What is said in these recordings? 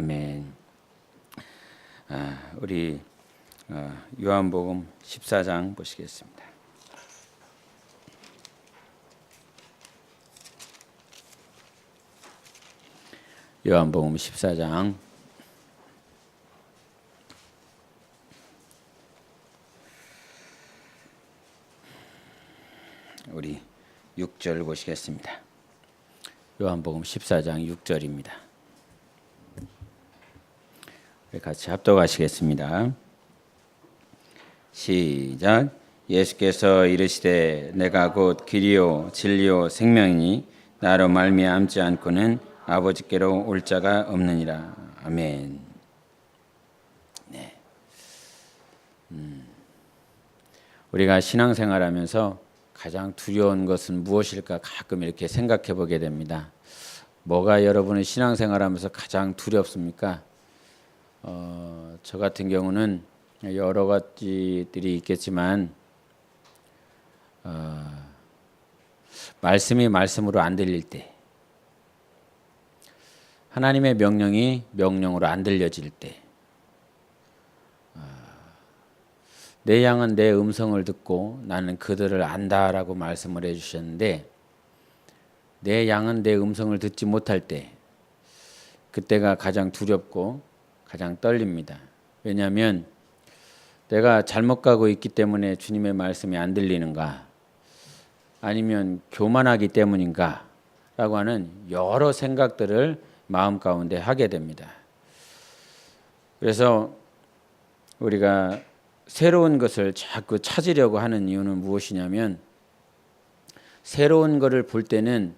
아멘. 우리 요한복음 14장 보시겠습니다. 요한복음 14장 우리 6절 보시겠습니다. 요한복음 14장 6절입니다. 같이 합독하시겠습니다. 시작. 예수께서 이르시되 내가 곧 길이요 진리요 생명이니 나로 말미암지 않고는 아버지께로 올 자가 없느니라. 아멘. 네. 우리가 신앙생활하면서 가장 두려운 것은 무엇일까 가끔 이렇게 생각해 보게 됩니다. 뭐가 여러분의 신앙생활하면서 가장 두렵습니까? 저 같은 경우는 여러 가지들이 있겠지만 말씀이 말씀으로 안 들릴 때, 하나님의 명령이 명령으로 안 들려질 때, 내 양은 내 음성을 듣고 나는 그들을 안다라고 말씀을 해주셨는데, 내 양은 내 음성을 듣지 못할 때, 그때가 가장 두렵고 가장 떨립니다. 왜냐하면 내가 잘못 가고 있기 때문에 주님의 말씀이 안 들리는가, 아니면 교만하기 때문인가 라고 하는 여러 생각들을 마음 가운데 하게 됩니다. 그래서 우리가 새로운 것을 자꾸 찾으려고 하는 이유는 무엇이냐면, 새로운 것을 볼 때는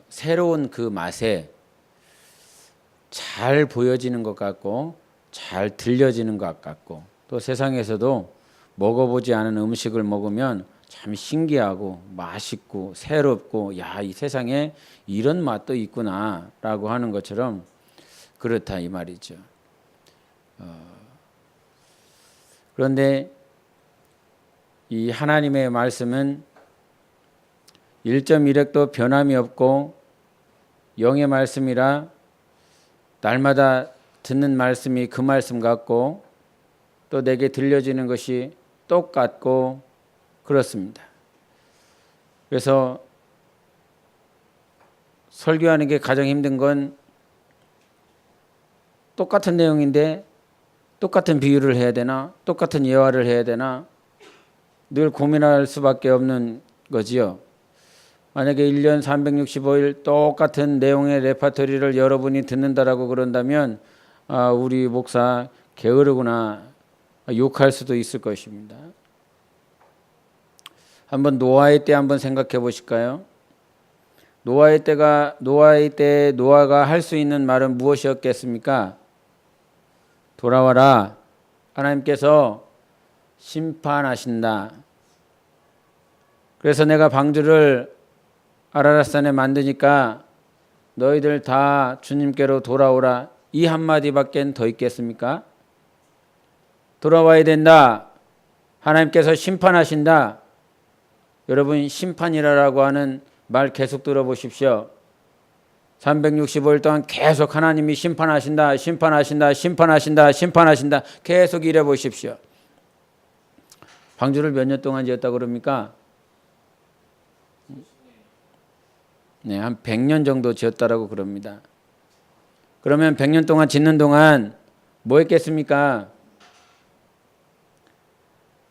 새로운 그 맛에 잘 보여지는 것 같고 잘 들려지는 것 같고, 또 세상에서도 먹어보지 않은 음식을 먹으면 참 신기하고 맛있고 새롭고, 야, 이 세상에 이런 맛도 있구나 라고 하는 것처럼 그렇다 이 말이죠. 그런데 이 하나님의 말씀은 1.1획도 변함이 없고 영의 말씀이라 날마다 듣는 말씀이 그 말씀 같고, 또 내게 들려지는 것이 똑같고 그렇습니다. 그래서 설교하는 게 가장 힘든 건 똑같은 내용인데 똑같은 비유를 해야 되나, 똑같은 예화를 해야 되나, 늘 고민할 수밖에 없는 거지요. 만약에 1년 365일 똑같은 내용의 레파토리를 여러분이 듣는다라고 그런다면 우리 목사 게으르구나 욕할 수도 있을 것입니다. 한번 노아의 때 한번 생각해 보실까요? 노아의 때 노아가 할 수 있는 말은 무엇이었겠습니까? 돌아와라, 하나님께서 심판하신다. 그래서 내가 방주를 아라랏산에 만드니까 너희들 다 주님께로 돌아오라. 이 한마디밖에 더 있겠습니까? 돌아와야 된다. 하나님께서 심판하신다. 여러분, 심판이라고 하는 말 계속 들어보십시오. 365일 동안 계속 하나님이 심판하신다, 심판하신다, 심판하신다, 심판하신다. 계속 이래 보십시오. 방주를 몇 년 동안 지었다고 그럽니까? 네, 한 100년 정도 지었다라고 그럽니다. 그러면 100년 동안 짓는 동안 뭐 했겠습니까?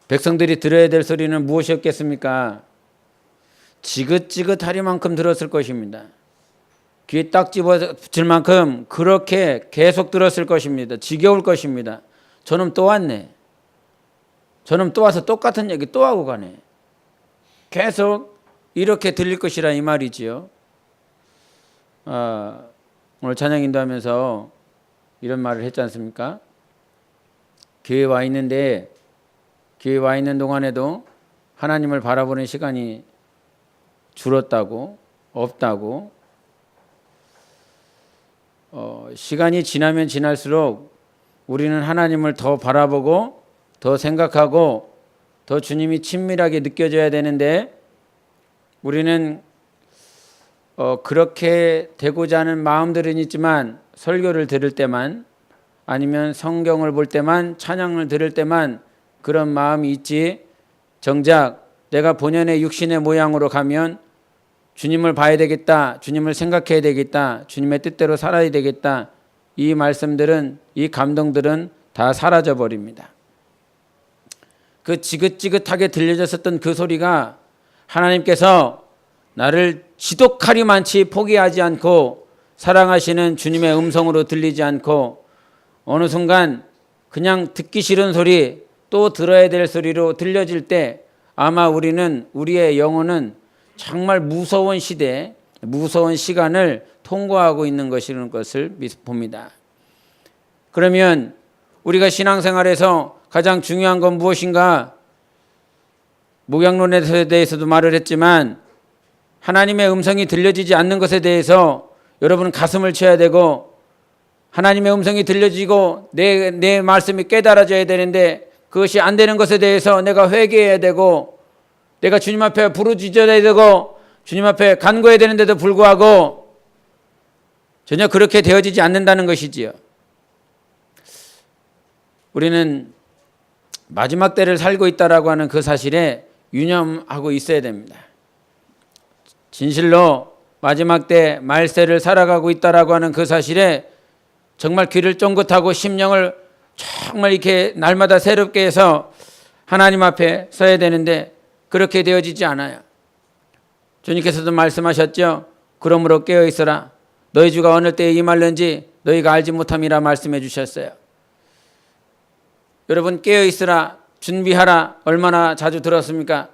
백성들이 들어야 될 소리는 무엇이었겠습니까? 지긋지긋하리만큼 들었을 것입니다. 귀에 딱 집어붙일 만큼 그렇게 계속 들었을 것입니다. 지겨울 것입니다. 저놈 또 왔네. 저놈 또 와서 똑같은 얘기 또 하고 가네. 계속 이렇게 들릴 것이라 이 말이지요. 오늘 찬양 인도하면서 이런 말을 했지 않습니까? 교회에 와 있는데, 교회에 와 있는 동안에도 하나님을 바라보는 시간이 줄었다고, 없다고. 시간이 지나면 지날수록 우리는 하나님을 더 바라보고 더 생각하고 더 주님이 친밀하게 느껴져야 되는데, 우리는 그렇게 되고자 하는 마음들은 있지만 설교를 들을 때만 아니면 성경을 볼 때만 찬양을 들을 때만 그런 마음이 있지 정작 내가 본연의 육신의 모양으로 가면 주님을 봐야 되겠다, 주님을 생각해야 되겠다, 주님의 뜻대로 살아야 되겠다, 이 말씀들은, 이 감동들은 다 사라져 버립니다. 그 지긋지긋하게 들려졌었던 그 소리가 하나님께서 나를 지독하리만치 포기하지 않고 사랑하시는 주님의 음성으로 들리지 않고 어느 순간 그냥 듣기 싫은 소리, 또 들어야 될 소리로 들려질 때 아마 우리의 영혼은 정말 무서운 시대, 무서운 시간을 통과하고 있는 것이라는 것을 봅니다. 그러면 우리가 신앙생활에서 가장 중요한 건 무엇인가? 목양론에 대해서도 말을 했지만 하나님의 음성이 들려지지 않는 것에 대해서 여러분은 가슴을 쳐야 되고 하나님의 음성이 들려지고 내 말씀이 깨달아져야 되는데 그것이 안 되는 것에 대해서 내가 회개해야 되고 내가 주님 앞에 부르짖어야 되고 주님 앞에 간구해야 되는데도 불구하고 전혀 그렇게 되어지지 않는다는 것이지요. 우리는 마지막 때를 살고 있다라고 하는 그 사실에 유념하고 있어야 됩니다. 진실로 마지막 때 말세를 살아가고 있다라고 하는 그 사실에 정말 귀를 쫑긋하고 심령을 정말 이렇게 날마다 새롭게 해서 하나님 앞에 서야 되는데 그렇게 되어지지 않아요. 주님께서도 말씀하셨죠. 그러므로 깨어있어라. 너희 주가 어느 때에 임할는지 너희가 알지 못함이라 말씀해 주셨어요. 여러분 깨어있으라, 준비하라 얼마나 자주 들었습니까?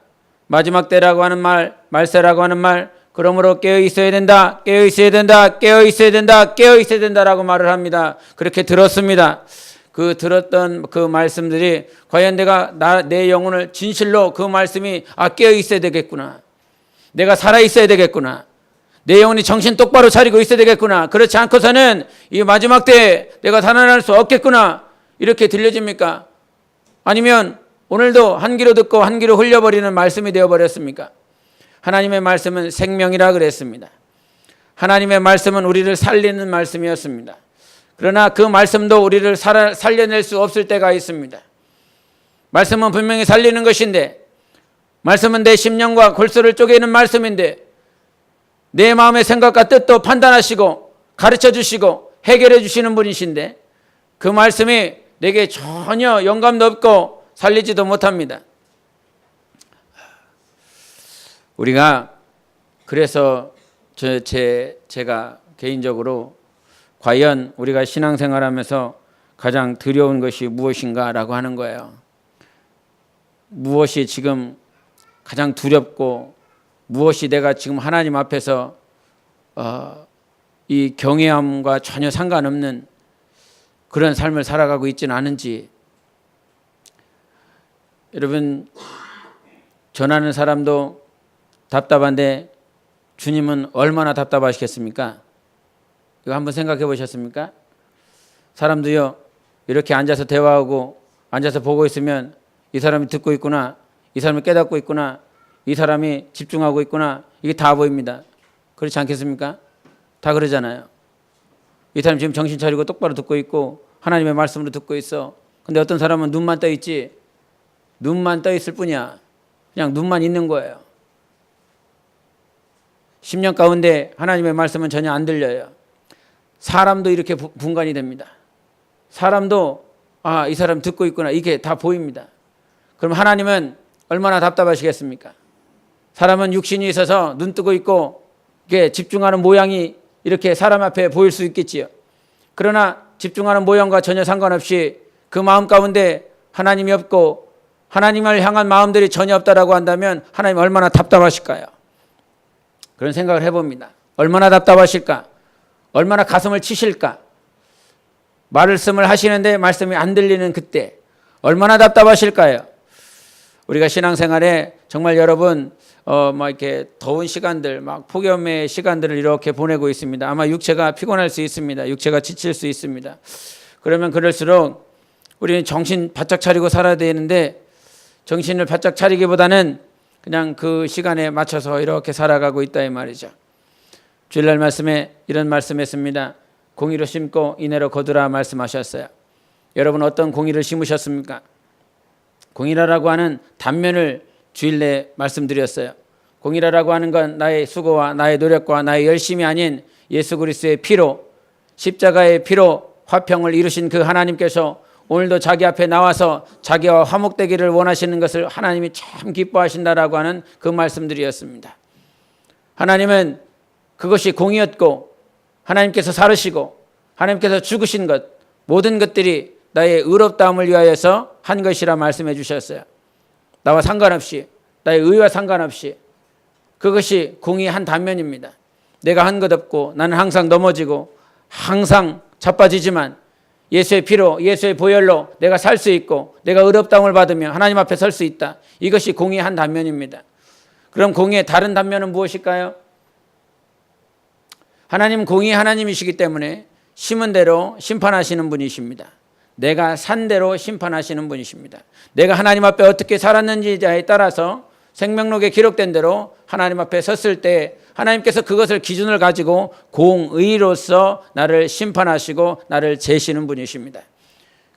마지막 때라고 하는 말, 말세라고 하는 말, 그러므로 깨어있어야 된다, 깨어있어야 된다, 깨어있어야 된다, 깨어있어야 된다라고 말을 합니다. 그렇게 들었습니다. 그 들었던 그 말씀들이 과연 내 영혼을 진실로 그 말씀이 깨어있어야 되겠구나, 내가 살아있어야 되겠구나, 내 영혼이 정신 똑바로 차리고 있어야 되겠구나, 그렇지 않고서는 이 마지막 때에 내가 살아날 수 없겠구나 이렇게 들려집니까? 아니면 오늘도 한 귀로 듣고 한 귀로 흘려버리는 말씀이 되어버렸습니까? 하나님의 말씀은 생명이라 그랬습니다. 하나님의 말씀은 우리를 살리는 말씀이었습니다. 그러나 그 말씀도 우리를 살려낼 수 없을 때가 있습니다. 말씀은 분명히 살리는 것인데, 말씀은 내 심령과 골수를 쪼개는 말씀인데 내 마음의 생각과 뜻도 판단하시고 가르쳐 주시고 해결해 주시는 분이신데 그 말씀이 내게 전혀 영감도 없고 살리지도 못합니다. 우리가 그래서 제가 개인적으로 과연 우리가 신앙생활하면서 가장 두려운 것이 무엇인가라고 하는 거예요. 무엇이 지금 가장 두렵고 무엇이 내가 지금 하나님 앞에서 이 경외함과 전혀 상관없는 그런 삶을 살아가고 있지는 않은지. 여러분, 전하는 사람도 답답한데 주님은 얼마나 답답하시겠습니까? 이거 한번 생각해 보셨습니까? 사람도요, 이렇게 앉아서 대화하고 앉아서 보고 있으면 이 사람이 듣고 있구나, 이 사람이 깨닫고 있구나, 이 사람이 집중하고 있구나, 이게 다 보입니다. 그렇지 않겠습니까? 다 그러잖아요. 이 사람 지금 정신 차리고 똑바로 듣고 있고 하나님의 말씀으로 듣고 있어. 근데 어떤 사람은 눈만 떠 있지, 눈만 떠 있을 뿐이야. 그냥 눈만 있는 거예요. 심령 가운데 하나님의 말씀은 전혀 안 들려요. 사람도 이렇게 분간이 됩니다. 사람도 이 사람 듣고 있구나, 이게 다 보입니다. 그럼 하나님은 얼마나 답답하시겠습니까? 사람은 육신이 있어서 눈 뜨고 있고 이게 집중하는 모양이 이렇게 사람 앞에 보일 수 있겠지요. 그러나 집중하는 모양과 전혀 상관없이 그 마음 가운데 하나님이 없고 하나님을 향한 마음들이 전혀 없다라고 한다면 하나님 얼마나 답답하실까요? 그런 생각을 해봅니다. 얼마나 답답하실까? 얼마나 가슴을 치실까? 말씀을 하시는데 말씀이 안 들리는 그때 얼마나 답답하실까요? 우리가 신앙생활에 정말 여러분 이렇게 더운 시간들, 폭염의 시간들을 이렇게 보내고 있습니다. 아마 육체가 피곤할 수 있습니다. 육체가 지칠 수 있습니다. 그러면 그럴수록 우리는 정신 바짝 차리고 살아야 되는데 정신을 바짝 차리기보다는 그냥 그 시간에 맞춰서 이렇게 살아가고 있다 이 말이죠. 주일날 말씀에 이런 말씀했습니다. 공의로 심고 인애로 거두라 말씀하셨어요. 여러분 어떤 공의를 심으셨습니까? 공의라고 하는 단면을 주일내 말씀드렸어요. 공의라고 하는 건 나의 수고와 나의 노력과 나의 열심이 아닌 예수 그리스도의 피로, 십자가의 피로 화평을 이루신 그 하나님께서 오늘도 자기 앞에 나와서 자기와 화목되기를 원하시는 것을 하나님이 참 기뻐하신다라고 하는 그 말씀들이었습니다. 하나님은 그것이 공의였고 하나님께서 살으시고 하나님께서 죽으신 것, 모든 것들이 나의 의롭다함을 위하여서 한 것이라 말씀해 주셨어요. 나와 상관없이, 나의 의와 상관없이 그것이 공의의 한 단면입니다. 내가 한 것 없고 나는 항상 넘어지고 항상 자빠지지만 예수의 피로, 예수의 보혈로 내가 살 수 있고 내가 의롭다함을 받으며 하나님 앞에 설 수 있다. 이것이 공의의 한 단면입니다. 그럼 공의의 다른 단면은 무엇일까요? 하나님 공의의 하나님이시기 때문에 심은 대로 심판하시는 분이십니다. 내가 산 대로 심판하시는 분이십니다. 내가 하나님 앞에 어떻게 살았는지에 따라서 생명록에 기록된 대로 하나님 앞에 섰을 때 하나님께서 그것을 기준을 가지고 공의로서 나를 심판하시고 나를 재시는 분이십니다.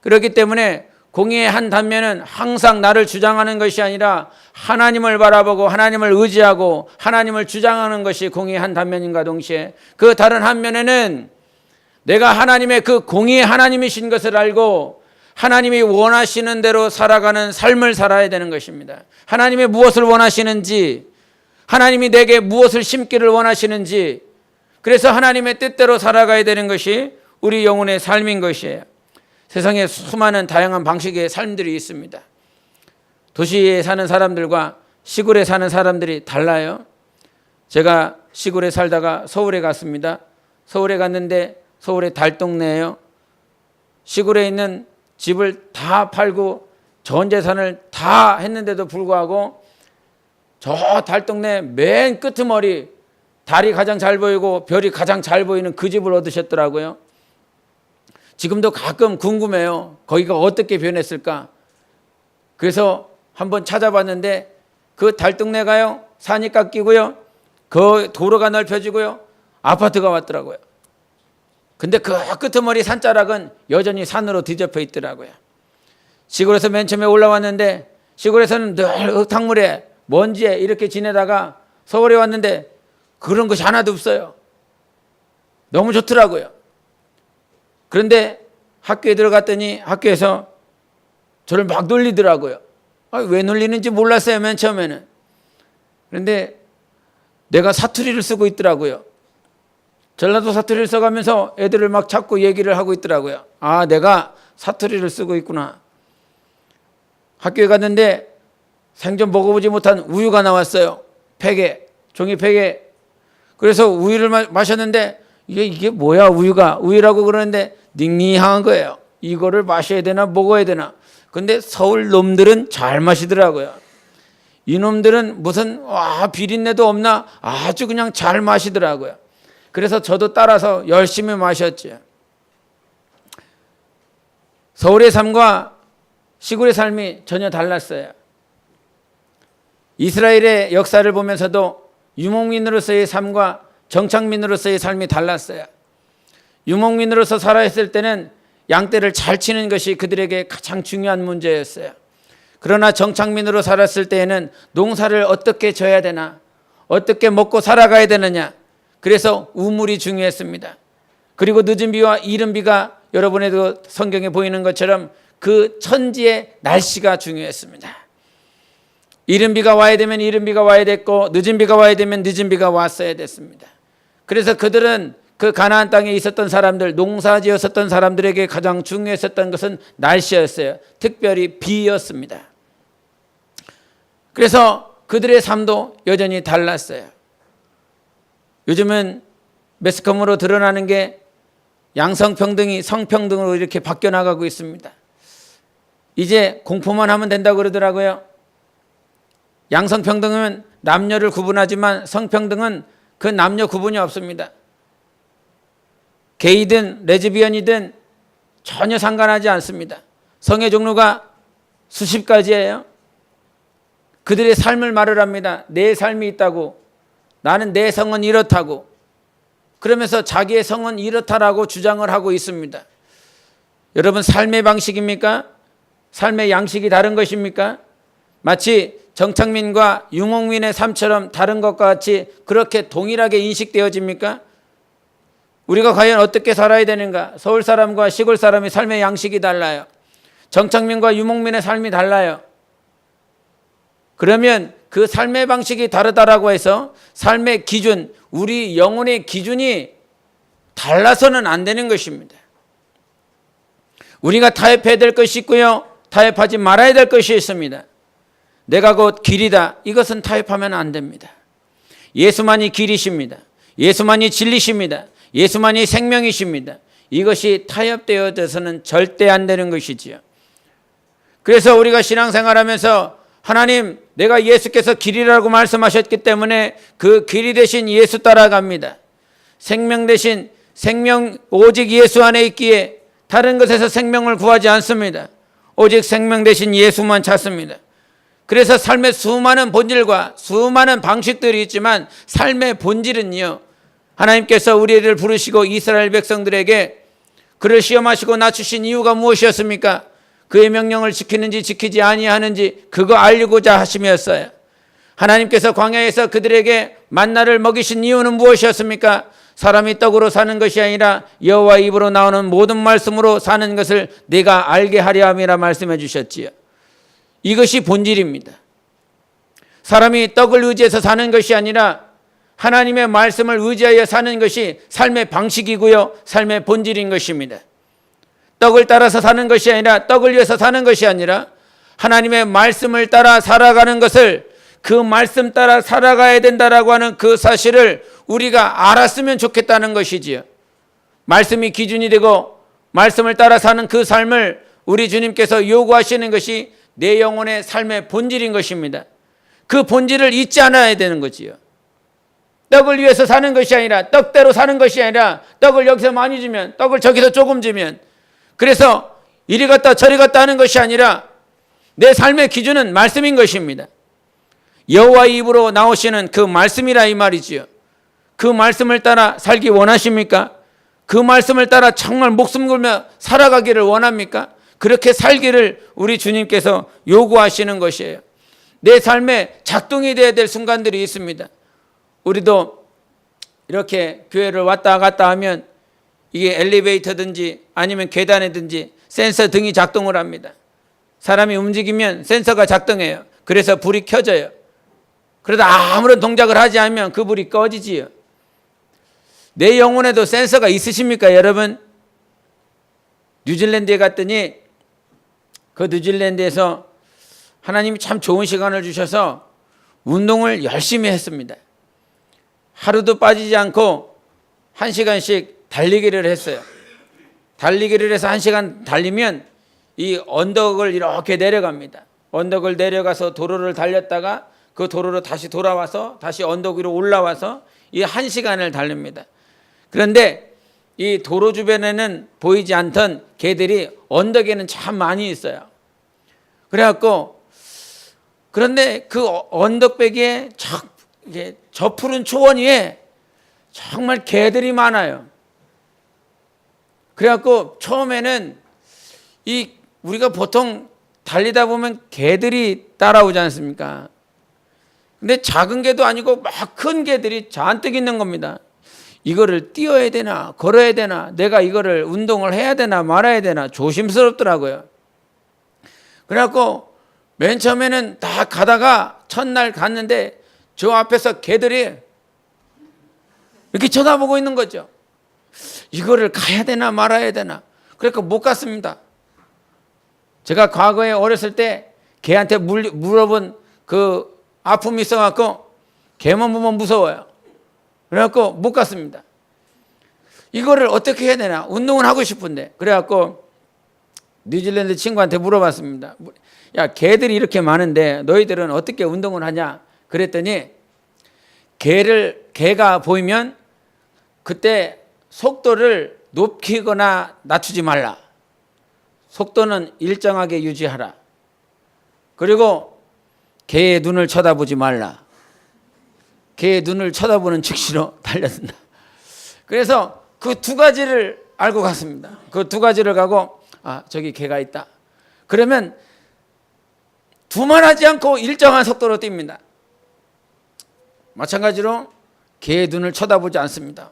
그렇기 때문에 공의의 한 단면은 항상 나를 주장하는 것이 아니라 하나님을 바라보고 하나님을 의지하고 하나님을 주장하는 것이 공의의 한 단면인가 동시에 그 다른 한면에는 내가 하나님의 그 공의의 하나님이신 것을 알고 하나님이 원하시는 대로 살아가는 삶을 살아야 되는 것입니다. 하나님이 무엇을 원하시는지, 하나님이 내게 무엇을 심기를 원하시는지, 그래서 하나님의 뜻대로 살아가야 되는 것이 우리 영혼의 삶인 것이에요. 세상에 수많은 다양한 방식의 삶들이 있습니다. 도시에 사는 사람들과 시골에 사는 사람들이 달라요. 제가 시골에 살다가 서울에 갔습니다. 서울에 갔는데 서울의 달동네예요. 시골에 있는 집을 다 팔고 전 재산을 다 했는데도 불구하고 저 달동네 맨 끄트머리 달이 가장 잘 보이고 별이 가장 잘 보이는 그 집을 얻으셨더라고요. 지금도 가끔 궁금해요. 거기가 어떻게 변했을까? 그래서 한번 찾아봤는데 그 달동네가요, 산이 깎이고요, 그 도로가 넓혀지고요, 아파트가 왔더라고요. 근데 그 끄트머리 산자락은 여전히 산으로 뒤덮여 있더라고요. 시골에서 맨 처음에 올라왔는데 시골에서는 늘 흙탕물에 먼지에 이렇게 지내다가 서울에 왔는데 그런 것이 하나도 없어요. 너무 좋더라고요. 그런데 학교에 들어갔더니 학교에서 저를 막 놀리더라고요. 왜 놀리는지 몰랐어요, 맨 처음에는. 그런데 내가 사투리를 쓰고 있더라고요. 전라도 사투리를 써가면서 애들을 막 자꾸 얘기를 하고 있더라고요. 아, 내가 사투리를 쓰고 있구나. 학교에 갔는데 생전 먹어보지 못한 우유가 나왔어요. 팩에, 종이 팩에. 그래서 우유를 마셨는데 이게 뭐야, 우유가. 우유라고 그러는데 닝닝한 거예요. 이거를 마셔야 되나 먹어야 되나. 근데 서울 놈들은 잘 마시더라고요. 이놈들은 무슨 비린내도 없나 아주 그냥 잘 마시더라고요. 그래서 저도 따라서 열심히 마셨죠. 서울의 삶과 시골의 삶이 전혀 달랐어요. 이스라엘의 역사를 보면서도 유목민으로서의 삶과 정착민으로서의 삶이 달랐어요. 유목민으로서 살아있을 때는 양떼를 잘 치는 것이 그들에게 가장 중요한 문제였어요. 그러나 정착민으로 살았을 때에는 농사를 어떻게 져야 되나, 어떻게 먹고 살아가야 되느냐, 그래서 우물이 중요했습니다. 그리고 늦은 비와 이른 비가 여러분에도 성경에 보이는 것처럼 그 천지의 날씨가 중요했습니다. 이른 비가 와야 되면 이른 비가 와야 됐고 늦은 비가 와야 되면 늦은 비가 왔어야 됐습니다. 그래서 그들은 그 가나안 땅에 있었던 사람들, 농사지었었던 사람들에게 가장 중요했었던 것은 날씨였어요. 특별히 비였습니다. 그래서 그들의 삶도 여전히 달랐어요. 요즘은 매스컴으로 드러나는 게 양성평등이 성평등으로 이렇게 바뀌어 나가고 있습니다. 이제 공포만 하면 된다고 그러더라고요. 양성평등은 남녀를 구분하지만 성평등은 그 남녀 구분이 없습니다. 게이든 레즈비언이든 전혀 상관하지 않습니다. 성의 종류가 수십 가지예요. 그들의 삶을 말을 합니다. 내 삶이 있다고. 나는 내 성은 이렇다고. 그러면서 자기의 성은 이렇다라고 주장을 하고 있습니다. 여러분, 삶의 방식입니까? 삶의 양식이 다른 것입니까? 마치 정창민과 유목민의 삶처럼 다른 것과 같이 그렇게 동일하게 인식되어집니까? 우리가 과연 어떻게 살아야 되는가? 서울 사람과 시골 사람의 삶의 양식이 달라요. 정창민과 유목민의 삶이 달라요. 그러면 그 삶의 방식이 다르다라고 해서 삶의 기준, 우리 영혼의 기준이 달라서는 안 되는 것입니다. 우리가 타협해야 될 것이 있고요, 타협하지 말아야 될 것이 있습니다. 내가 곧 길이다. 이것은 타협하면 안 됩니다. 예수만이 길이십니다. 예수만이 진리십니다. 예수만이 생명이십니다. 이것이 타협되어져서는 절대 안 되는 것이지요. 그래서 우리가 신앙생활하면서 하나님, 내가 예수께서 길이라고 말씀하셨기 때문에 그 길이 되신 예수 따라갑니다. 생명 대신 생명 오직 예수 안에 있기에 다른 것에서 생명을 구하지 않습니다. 오직 생명 대신 예수만 찾습니다. 그래서 삶의 수많은 본질과 수많은 방식들이 있지만 삶의 본질은요, 하나님께서 우리를 부르시고 이스라엘 백성들에게 그를 시험하시고 낮추신 이유가 무엇이었습니까? 그의 명령을 지키는지 지키지 아니하는지 그거 알고자 하심이었어요. 하나님께서 광야에서 그들에게 만나를 먹이신 이유는 무엇이었습니까? 사람이 떡으로 사는 것이 아니라 여호와 입으로 나오는 모든 말씀으로 사는 것을 네가 알게 하려 함이라 말씀해 주셨지요. 이것이 본질입니다. 사람이 떡을 의지해서 사는 것이 아니라 하나님의 말씀을 의지하여 사는 것이 삶의 방식이고요, 삶의 본질인 것입니다. 떡을 따라서 사는 것이 아니라, 떡을 위해서 사는 것이 아니라 하나님의 말씀을 따라 살아가는 것을, 그 말씀 따라 살아가야 된다라고 하는 그 사실을 우리가 알았으면 좋겠다는 것이지요. 말씀이 기준이 되고 말씀을 따라 사는 그 삶을 우리 주님께서 요구하시는 것이 내 영혼의 삶의 본질인 것입니다. 그 본질을 잊지 않아야 되는 거지요. 떡을 위해서 사는 것이 아니라, 떡대로 사는 것이 아니라, 떡을 여기서 많이 주면, 떡을 저기서 조금 주면, 그래서 이리 갔다 저리 갔다 하는 것이 아니라 내 삶의 기준은 말씀인 것입니다. 여호와의 입으로 나오시는 그 말씀이라 이 말이지요. 그 말씀을 따라 살기 원하십니까? 그 말씀을 따라 정말 목숨 걸며 살아가기를 원합니까? 그렇게 살기를 우리 주님께서 요구하시는 것이에요. 내 삶에 작동이 되어야 될 순간들이 있습니다. 우리도 이렇게 교회를 왔다 갔다 하면 이게 엘리베이터든지 아니면 계단이든지 센서 등이 작동을 합니다. 사람이 움직이면 센서가 작동해요. 그래서 불이 켜져요. 그러다 아무런 동작을 하지 않으면 그 불이 꺼지지요. 내 영혼에도 센서가 있으십니까, 여러분? 뉴질랜드에 갔더니 그 뉴질랜드에서 하나님이 참 좋은 시간을 주셔서 운동을 열심히 했습니다. 하루도 빠지지 않고 1시간씩 달리기를 했어요. 달리기를 해서 1시간 달리면 이 언덕을 이렇게 내려갑니다. 언덕을 내려가서 도로를 달렸다가 그 도로로 다시 돌아와서 다시 언덕 위로 올라와서 이 1시간을 달립니다. 그런데 이 도로 주변에는 보이지 않던 개들이 언덕에는 참 많이 있어요. 그래갖고 그런데 그 언덕배기에 저 푸른 초원 위에 정말 개들이 많아요. 그래갖고 처음에는 우리가 보통 달리다 보면 개들이 따라오지 않습니까? 근데 작은 개도 아니고 막 큰 개들이 잔뜩 있는 겁니다. 이거를 뛰어야 되나 걸어야 되나, 내가 이거를 운동을 해야 되나 말아야 되나 조심스럽더라고요. 그래갖고 맨 처음에는 다 가다가 첫날 갔는데 저 앞에서 개들이 이렇게 쳐다보고 있는 거죠. 이거를 가야 되나 말아야 되나. 그러니까 못 갔습니다. 제가 과거에 어렸을 때 개한테 물어본 그 아픔이 있어갖고 개만 보면 무서워요. 그래갖고 못 갔습니다. 이거를 어떻게 해야 되나, 운동을 하고 싶은데. 그래갖고 뉴질랜드 친구한테 물어봤습니다. 야, 개들이 이렇게 많은데 너희들은 어떻게 운동을 하냐? 그랬더니 개가 보이면 그때 속도를 높이거나 낮추지 말라. 속도는 일정하게 유지하라. 그리고 개의 눈을 쳐다보지 말라. 개의 눈을 쳐다보는 즉시로 달려든다. 그래서 그 두 가지를 알고 갔습니다. 그 두 가지를 가고 저기 개가 있다. 그러면 두말하지 않고 일정한 속도로 뜁니다. 마찬가지로 개의 눈을 쳐다보지 않습니다.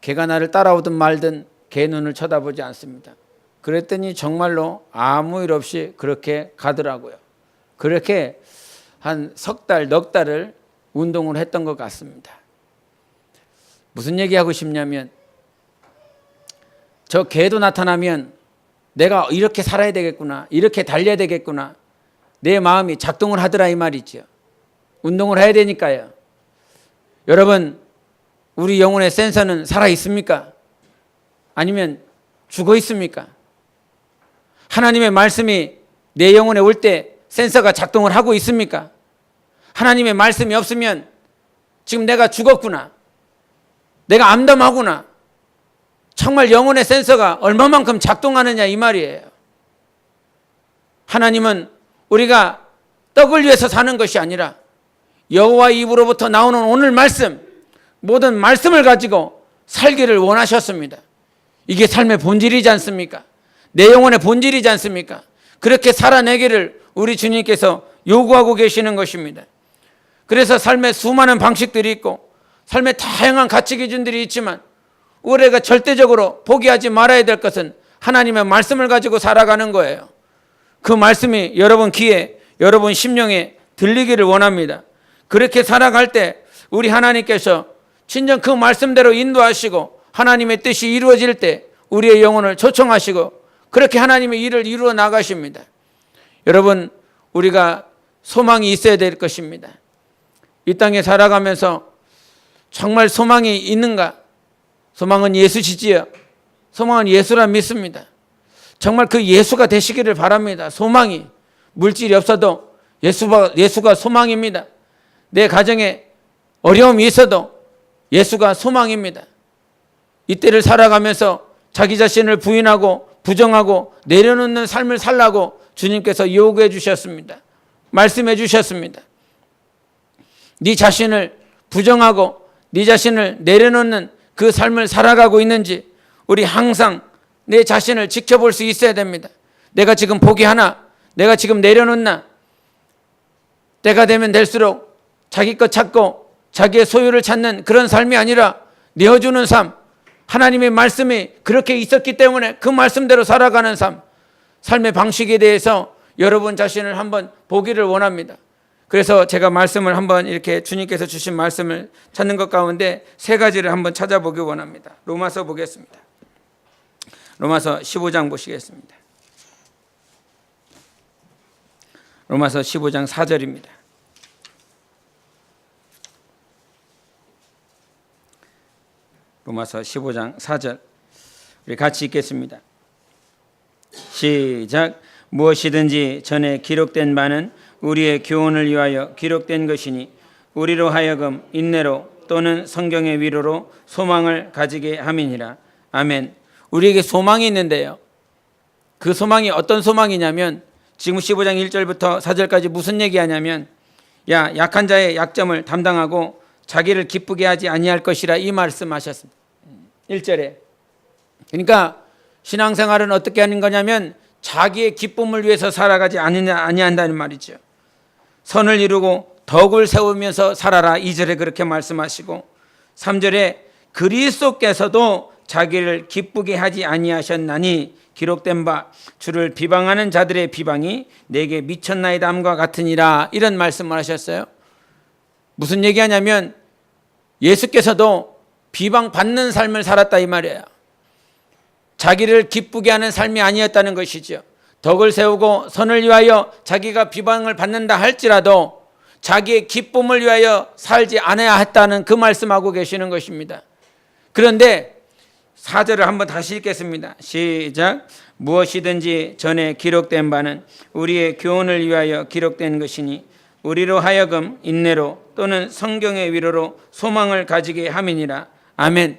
개가 나를 따라오든 말든 개 눈을 쳐다보지 않습니다. 그랬더니 정말로 아무 일 없이 그렇게 가더라고요. 그렇게 한 석 달, 넉 달을 운동을 했던 것 같습니다. 무슨 얘기하고 싶냐면 저 개도 나타나면 내가 이렇게 살아야 되겠구나, 이렇게 달려야 되겠구나, 내 마음이 작동을 하더라 이 말이죠. 운동을 해야 되니까요. 여러분, 우리 영혼의 센서는 살아 있습니까? 아니면 죽어 있습니까? 하나님의 말씀이 내 영혼에 올 때 센서가 작동을 하고 있습니까? 하나님의 말씀이 없으면 지금 내가 죽었구나, 내가 암담하구나, 정말 영혼의 센서가 얼마만큼 작동하느냐 이 말이에요. 하나님은 우리가 떡을 위해서 사는 것이 아니라 여호와 입으로부터 나오는 오늘 말씀, 모든 말씀을 가지고 살기를 원하셨습니다. 이게 삶의 본질이지 않습니까? 내 영혼의 본질이지 않습니까? 그렇게 살아내기를 우리 주님께서 요구하고 계시는 것입니다. 그래서 삶의 수많은 방식들이 있고 삶의 다양한 가치 기준들이 있지만 우리가 절대적으로 포기하지 말아야 될 것은 하나님의 말씀을 가지고 살아가는 거예요. 그 말씀이 여러분 귀에, 여러분 심령에 들리기를 원합니다. 그렇게 살아갈 때 우리 하나님께서 진정 그 말씀대로 인도하시고 하나님의 뜻이 이루어질 때 우리의 영혼을 초청하시고 그렇게 하나님의 일을 이루어 나가십니다. 여러분, 우리가 소망이 있어야 될 것입니다. 이 땅에 살아가면서 정말 소망이 있는가? 소망은 예수시지요. 소망은 예수라 믿습니다. 정말 그 예수가 되시기를 바랍니다. 소망이, 물질이 없어도 예수가 소망입니다. 내 가정에 어려움이 있어도 예수가 소망입니다. 이때를 살아가면서 자기 자신을 부인하고 부정하고 내려놓는 삶을 살라고 주님께서 요구해 주셨습니다. 말씀해 주셨습니다. 네 자신을 부정하고 네 자신을 내려놓는 그 삶을 살아가고 있는지 우리 항상 내 자신을 지켜볼 수 있어야 됩니다. 내가 지금 포기하나? 내가 지금 내려놓나? 때가 되면 될수록 자기 것 찾고 자기의 소유를 찾는 그런 삶이 아니라 내어주는 삶, 하나님의 말씀이 그렇게 있었기 때문에 그 말씀대로 살아가는 삶, 삶의 방식에 대해서 여러분 자신을 한번 보기를 원합니다. 그래서 제가 말씀을 한번 이렇게 주님께서 주신 말씀을 찾는 것 가운데 세 가지를 한번 찾아보기 원합니다. 로마서 보겠습니다. 로마서 15장 보시겠습니다. 로마서 15장 4절입니다. 로마서 15장 4절 우리 같이 읽겠습니다. 시작. 무엇이든지 전에 기록된 바는 우리의 교훈을 위하여 기록된 것이니 우리로 하여금 인내로 또는 성경의 위로로 소망을 가지게 함이니라. 아멘. 우리에게 소망이 있는데요. 그 소망이 어떤 소망이냐면 지금 15장 1절부터 4절까지 무슨 얘기하냐면 약한 자의 약점을 담당하고 자기를 기쁘게 하지 아니할 것이라 이 말씀하셨습니다. 1절에. 그러니까 신앙생활은 어떻게 하는 거냐면 자기의 기쁨을 위해서 살아가지 아니한다는 말이죠. 선을 이루고 덕을 세우면서 살아라. 2절에 그렇게 말씀하시고 3절에 그리스도께서도 자기를 기쁘게 하지 아니하셨나니 기록된 바 주를 비방하는 자들의 비방이 내게 미쳤나이다함과 같으니라. 이런 말씀을 하셨어요. 무슨 얘기하냐면 예수께서도 비방받는 삶을 살았다 이 말이에요. 자기를 기쁘게 하는 삶이 아니었다는 것이죠. 덕을 세우고 선을 위하여 자기가 비방을 받는다 할지라도 자기의 기쁨을 위하여 살지 않아야 했다는 그 말씀하고 계시는 것입니다. 그런데 4절을 한번 다시 읽겠습니다. 시작. 무엇이든지 전에 기록된 바는 우리의 교훈을 위하여 기록된 것이니 우리로 하여금 인내로 또는 성경의 위로로 소망을 가지게 함이니라. 아멘.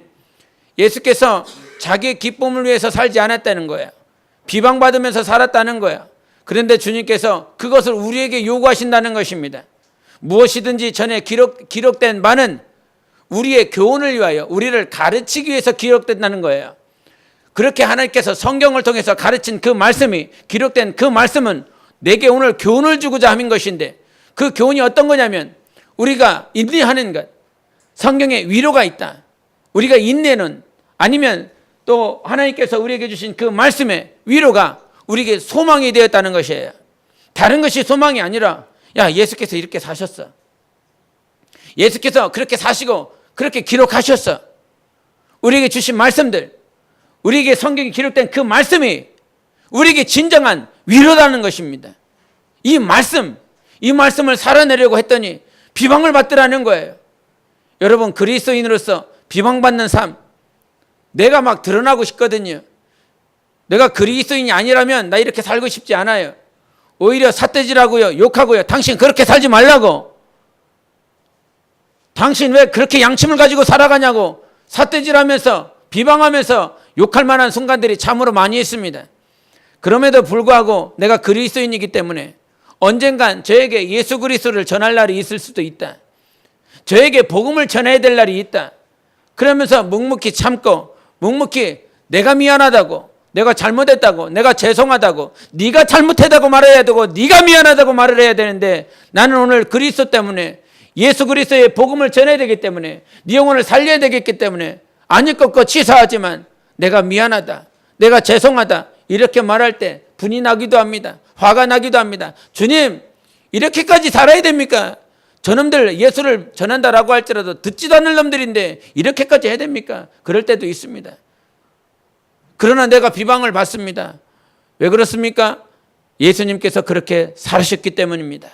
예수께서 자기의 기쁨을 위해서 살지 않았다는 거예요. 비방받으면서 살았다는 거예요. 그런데 주님께서 그것을 우리에게 요구하신다는 것입니다. 무엇이든지 전에 기록된 바는 우리의 교훈을 위하여 우리를 가르치기 위해서 기록된다는 거예요. 그렇게 하나님께서 성경을 통해서 가르친 그 말씀이 기록된 그 말씀은 내게 오늘 교훈을 주고자 하는 것인데 그 교훈이 어떤 거냐면 우리가 인내하는 것, 성경에 위로가 있다. 우리가 인내는 아니면 또 하나님께서 우리에게 주신 그 말씀의 위로가 우리에게 소망이 되었다는 것이에요. 다른 것이 소망이 아니라 야, 예수께서 이렇게 사셨어. 예수께서 그렇게 사시고 그렇게 기록하셨어. 우리에게 주신 말씀들, 우리에게 성경에 기록된 그 말씀이 우리에게 진정한 위로라는 것입니다. 이 말씀을 살아내려고 했더니 비방을 받더라는 거예요. 여러분, 그리스도인으로서 비방받는 삶, 내가 막 드러나고 싶거든요. 내가 그리스도인이 아니라면 나 이렇게 살고 싶지 않아요. 오히려 삿대질하고요, 욕하고요. 당신 그렇게 살지 말라고. 당신 왜 그렇게 양심을 가지고 살아가냐고 삿대질하면서 비방하면서 욕할 만한 순간들이 참으로 많이 있습니다. 그럼에도 불구하고 내가 그리스도인이기 때문에 언젠간 저에게 예수 그리스도를 전할 날이 있을 수도 있다. 저에게 복음을 전해야 될 날이 있다. 그러면서 묵묵히 참고 묵묵히 내가 미안하다고, 내가 잘못했다고, 내가 죄송하다고, 네가 잘못했다고 말해야 되고 네가 미안하다고 말을 해야 되는데 나는 오늘 그리스도 때문에 예수 그리스도의 복음을 전해야 되기 때문에 네 영혼을 살려야 되겠기 때문에 아닐 것 같고 치사하지만 내가 미안하다, 내가 죄송하다 이렇게 말할 때 분이 나기도 합니다. 화가 나기도 합니다. 주님, 이렇게까지 살아야 됩니까? 저놈들 예수를 전한다라고 할지라도 듣지도 않을 놈들인데 이렇게까지 해야 됩니까? 그럴 때도 있습니다. 그러나 내가 비방을 받습니다. 왜 그렇습니까? 예수님께서 그렇게 살으셨기 때문입니다.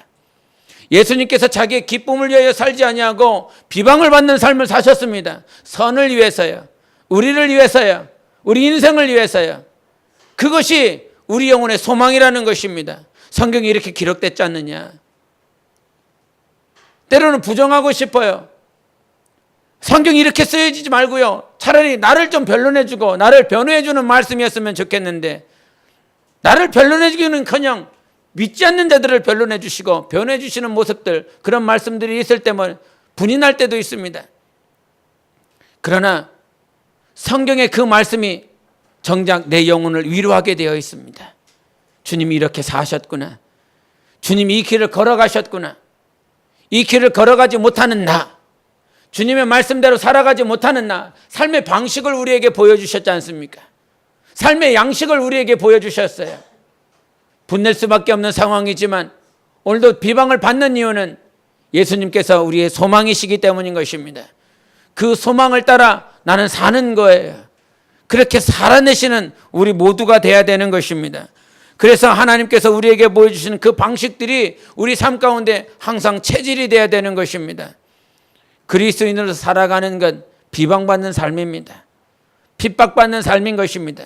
예수님께서 자기의 기쁨을 위하여 살지 아니하고 비방을 받는 삶을 사셨습니다. 선을 위해서요, 우리를 위해서요, 우리 인생을 위해서요. 그것이 우리 영혼의 소망이라는 것입니다. 성경에 이렇게 기록됐지 않느냐. 때로는 부정하고 싶어요. 성경이 이렇게 쓰여지지 말고요, 차라리 나를 좀 변론해주고 나를 변호해주는 말씀이었으면 좋겠는데 나를 변론해주기는커녕 믿지 않는 자들을 변론해 주시고 변호해 주시는 모습들, 그런 말씀들이 있을 때면 분이 날 때도 있습니다. 그러나 성경의 그 말씀이 정작 내 영혼을 위로하게 되어 있습니다. 주님이 이렇게 사셨구나. 주님이 이 길을 걸어가셨구나. 이 길을 걸어가지 못하는 나, 주님의 말씀대로 살아가지 못하는 나, 삶의 방식을 우리에게 보여주셨지 않습니까? 삶의 양식을 우리에게 보여주셨어요. 분낼 수밖에 없는 상황이지만 오늘도 비방을 받는 이유는 예수님께서 우리의 소망이시기 때문인 것입니다. 그 소망을 따라 나는 사는 거예요. 그렇게 살아내시는 우리 모두가 돼야 되는 것입니다. 그래서 하나님께서 우리에게 보여주시는 그 방식들이 우리 삶 가운데 항상 체질이 돼야 되는 것입니다. 그리스도인으로서 살아가는 건 비방받는 삶입니다. 핍박받는 삶인 것입니다.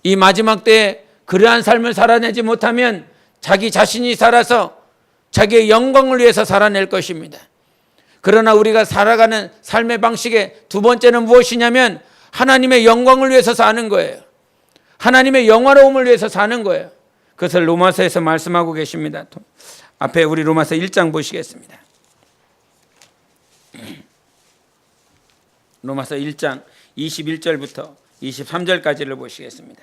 이 마지막 때에 그러한 삶을 살아내지 못하면 자기 자신이 살아서 자기의 영광을 위해서 살아낼 것입니다. 그러나 우리가 살아가는 삶의 방식의 두 번째는 무엇이냐면 하나님의 영광을 위해서 사는 거예요. 하나님의 영화로움을 위해서 사는 거예요. 그것을 로마서에서 말씀하고 계십니다. 앞에 우리 로마서 1장 보시겠습니다. 로마서 1장 21절부터 23절까지를 보시겠습니다.